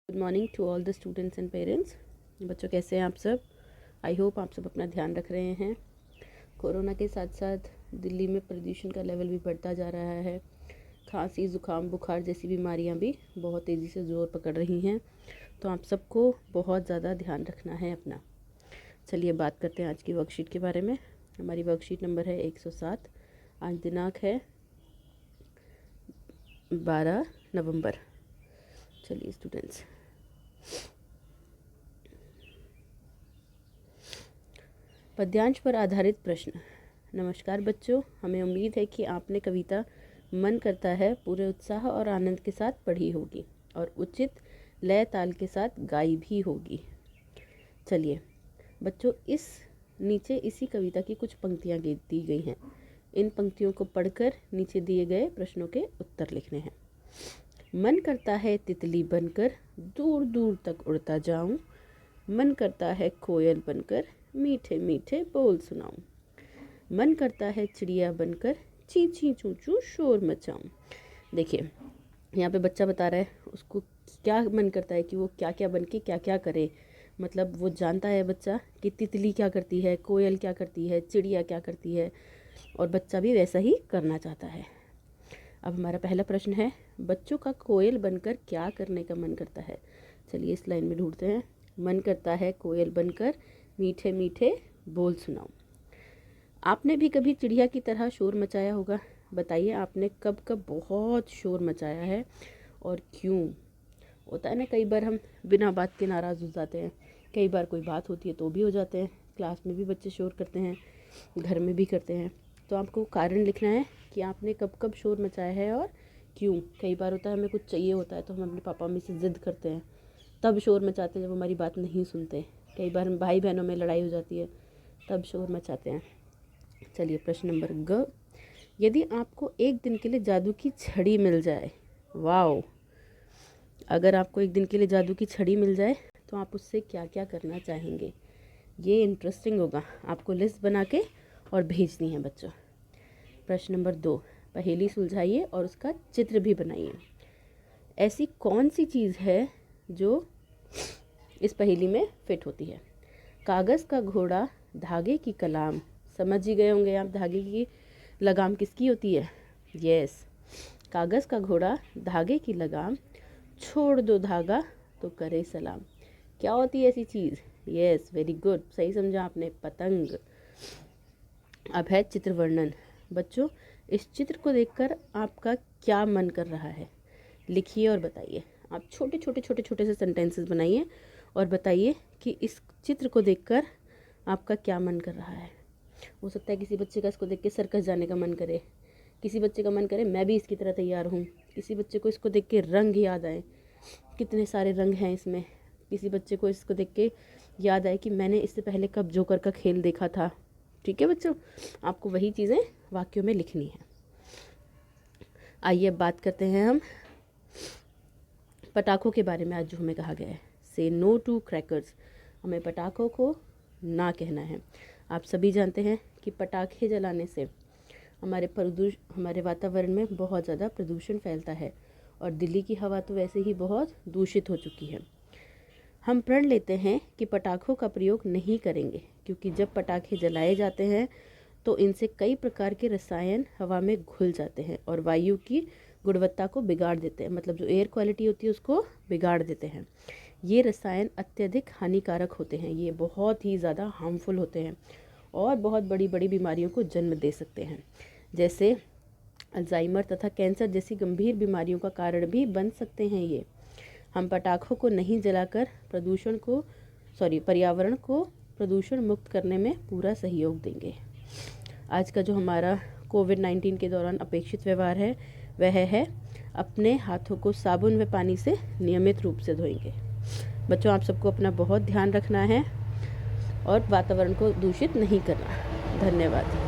Good morning to all the students and parents. बच्चों कैसे हैं आप सब? आई होप आप सब अपना ध्यान रख रहे हैं। कोरोना के साथ साथ दिल्ली में प्रदूषण का लेवल भी बढ़ता जा रहा है। खांसी, जुकाम, बुखार जैसी बीमारियां भी बहुत तेज़ी से ज़ोर पकड़ रही हैं, तो आप सबको बहुत ज़्यादा ध्यान रखना है अपना। चलिए बात करते हैं आज की वर्कशीट के बारे में। हमारी वर्कशीट नंबर है 107। आज दिनांक है 12 नवंबर। चलिए स्टूडेंट्स, पद्यांश पर आधारित प्रश्न। नमस्कार बच्चों, हमें उम्मीद है कि आपने कविता मन करता है पूरे उत्साह और आनंद के साथ पढ़ी होगी और उचित लय ताल के साथ गाई भी होगी। चलिए बच्चों, इस नीचे इसी कविता की कुछ पंक्तियाँ दी गई हैं। इन पंक्तियों को पढ़कर नीचे दिए गए प्रश्नों के उत्तर लिखने हैं। मन करता है तितली बनकर दूर दूर तक उड़ता जाऊं, मन करता है कोयल बनकर मीठे मीठे बोल सुनाऊं, मन करता है चिड़िया बनकर ची ची चू चू शोर मचाऊं। देखिए यहाँ पे बच्चा बता रहा है उसको क्या मन करता है कि वो क्या क्या बन के क्या क्या करे। मतलब वो जानता है बच्चा कि तितली क्या करती है, कोयल क्या करती है, चिड़िया क्या करती है, और बच्चा भी वैसा ही करना चाहता है। अब हमारा पहला प्रश्न है, बच्चों का कोयल बनकर क्या करने का मन करता है? चलिए इस लाइन में ढूंढते हैं। मन करता है कोयल बनकर मीठे मीठे बोल सुनाऊं। आपने भी कभी चिड़िया की तरह शोर मचाया होगा। बताइए आपने कब कब बहुत शोर मचाया है और क्यों? होता है ना, कई बार हम बिना बात के नाराज़ हो जाते हैं, कई बार कोई बात होती है तो भी हो जाते हैं। क्लास में भी बच्चे शोर करते हैं, घर में भी करते हैं। तो आपको कारण लिखना है कि आपने कब कब शोर मचाया है और क्यों। कई बार होता है हमें कुछ चाहिए होता है तो हम अपने पापा मम्मी से ज़िद करते हैं, तब शोर मचाते हैं जब हमारी बात नहीं सुनते। कई बार हम भाई बहनों में लड़ाई हो जाती है, तब शोर मचाते हैं। चलिए प्रश्न नंबर ग, यदि आपको एक दिन के लिए जादू की छड़ी मिल जाए। वाओ, अगर आपको एक दिन के लिए जादू की छड़ी मिल जाए तो आप उससे क्या क्या करना चाहेंगे? ये इंटरेस्टिंग होगा। आपको लिस्ट बना के और भेजनी है बच्चों। प्रश्न नंबर 2, पहेली सुलझाइए और उसका चित्र भी बनाइए। ऐसी कौन सी चीज़ है जो इस पहेली में फिट होती है? कागज़ का घोड़ा, धागे की कलाम। समझ ही गए होंगे आप, धागे की लगाम किसकी होती है? यस, कागज़ का घोड़ा, धागे की लगाम, छोड़ दो धागा तो करे सलाम। क्या होती है ऐसी चीज़? यस, वेरी गुड, सही समझा आपने, पतंग। अब है चित्र वर्णन। बच्चों, इस चित्र को देखकर आपका क्या मन कर रहा है? लिखिए और बताइए। आप छोटे छोटे छोटे छोटे से सेंटेंसेस बनाइए और बताइए कि इस चित्र को देखकर आपका क्या मन कर रहा है। हो सकता है किसी बच्चे का इसको देख के सर्कस जाने का मन करे, किसी बच्चे का मन करे मैं भी इसकी तरह तैयार हूँ, किसी बच्चे को इसको देख के रंग याद आए, कितने सारे रंग हैं इसमें। किसी बच्चे को इसको देख के याद आए कि मैंने इससे पहले कब जोकर का खेल देखा था। ठीक है बच्चों, आपको वही चीज़ें वाक्यों में लिखनी है। आइए अब बात करते हैं हम पटाखों के बारे में। आज जो हमें कहा गया है, से नो टू क्रैकर्स, हमें पटाखों को ना कहना है। आप सभी जानते हैं कि पटाखे जलाने से हमारे वातावरण में बहुत ज़्यादा प्रदूषण फैलता है और दिल्ली की हवा तो वैसे ही बहुत दूषित हो चुकी है। हम प्रण लेते हैं कि पटाखों का प्रयोग नहीं करेंगे, क्योंकि जब पटाखे जलाए जाते हैं तो इनसे कई प्रकार के रसायन हवा में घुल जाते हैं और वायु की गुणवत्ता को बिगाड़ देते हैं। मतलब जो एयर क्वालिटी होती है उसको बिगाड़ देते हैं। ये रसायन अत्यधिक हानिकारक होते हैं, ये बहुत ही ज़्यादा हार्मफुल होते हैं और बहुत बड़ी बड़ी बीमारियों को जन्म दे सकते हैं, जैसे अल्जाइमर तथा कैंसर जैसी गंभीर बीमारियों का कारण भी बन सकते हैं ये। हम पटाखों को नहीं जलाकर पर्यावरण को प्रदूषण मुक्त करने में पूरा सहयोग देंगे। आज का जो हमारा कोविड-19 के दौरान अपेक्षित व्यवहार है वह है अपने हाथों को साबुन व पानी से नियमित रूप से धोएंगे। बच्चों, आप सबको अपना बहुत ध्यान रखना है और वातावरण को दूषित नहीं करना। धन्यवाद।